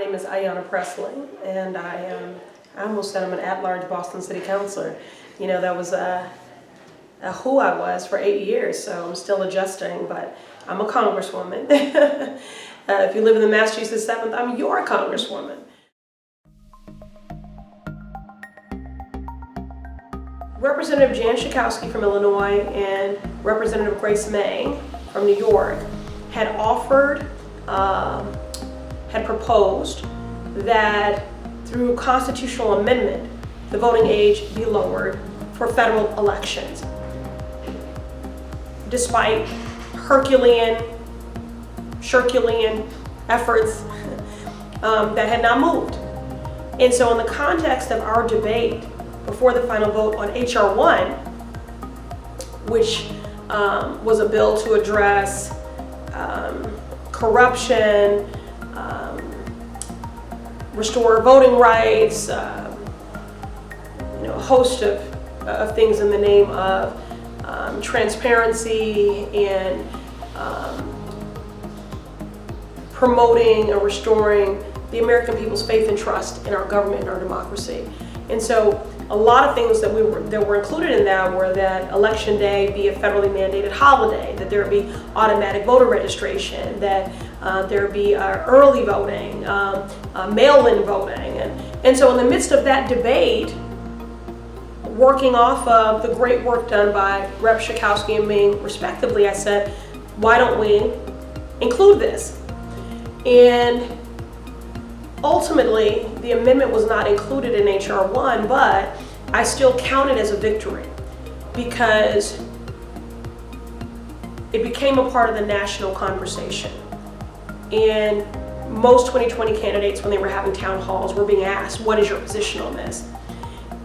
name is Ayanna Pressley, and I almost said I'm an at-large Boston City Councilor. You know, that was who I was for 8 years, so I'm still adjusting, but I'm a congresswoman. If you live in the Massachusetts 7th, I'm your congresswoman. Representative Jan Schakowsky from Illinois and Representative Grace May from New York had offered, had proposed that through constitutional amendment, the voting age be lowered for federal elections. Despite Herculean efforts that had not moved. And so in the context of our debate before the final vote on H.R. 1, which was a bill to address corruption, restore voting rights, a host of things in the name of transparency and promoting and restoring the American people's faith and trust in our government and our democracy. And so a lot of things that were included in that were that Election Day be a federally mandated holiday, that there be automatic voter registration, that there be early voting, mail-in voting. And so in the midst of that debate, working off of the great work done by Rep. Schakowsky and me, respectively, I said, why don't we include this? And ultimately, the amendment was not included in H.R. 1, but I still count it as a victory because it became a part of the national conversation. And most 2020 candidates, when they were having town halls, were being asked, what is your position on this?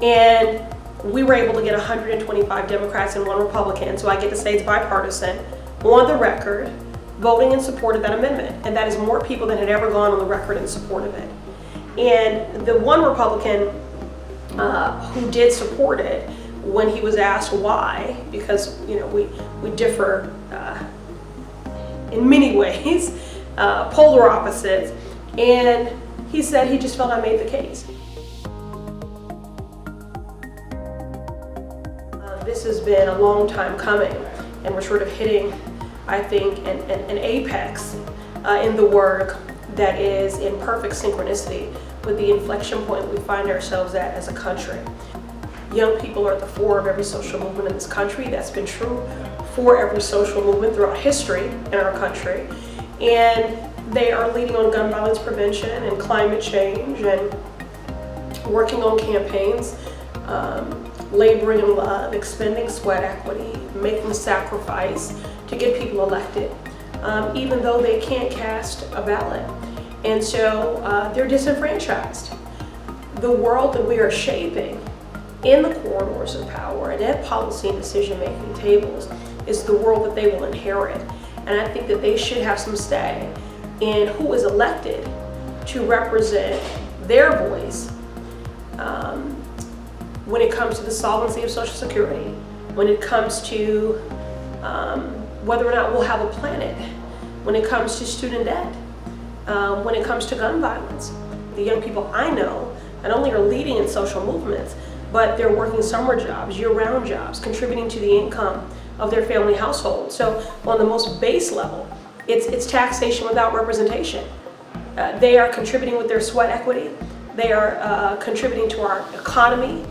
And we were able to get 125 Democrats and 1 Republican, so I get to say it's bipartisan, on the record, voting in support of that amendment. And that is more people than had ever gone on the record in support of it. And the 1 Republican who did support it, when he was asked why, because we differ in many ways, polar opposites, and he said he just felt I made the case. This has been a long time coming, and we're sort of hitting, I think, an apex in the work that is in perfect synchronicity with the inflection point we find ourselves at as a country. Young people are at the fore of every social movement in this country. That's been true for every social movement throughout history in our country. And they are leading on gun violence prevention and climate change and working on campaigns, laboring in love, expending sweat equity, making sacrifice to get people elected, even though they can't cast a ballot. And so they're disenfranchised. The world that we are shaping in the corridors of power and at policy and decision-making tables is the world that they will inherit. And I think that they should have some say in who is elected to represent their voice when it comes to the solvency of Social Security, when it comes to whether or not we'll have a planet, when it comes to student debt, when it comes to gun violence. The young people I know not only are leading in social movements, but they're working summer jobs, year-round jobs, contributing to the income of their family household. So on the most base level, it's taxation without representation. They are contributing with their sweat equity. They are contributing to our economy,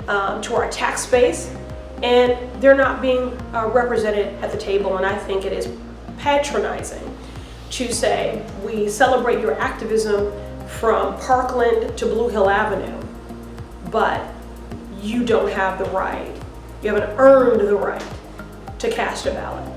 to our tax base, and they're not being represented at the table. And I think it is patronizing to say, we celebrate your activism from Parkland to Blue Hill Avenue, but you don't have the right, you haven't earned the right to cast a ballot.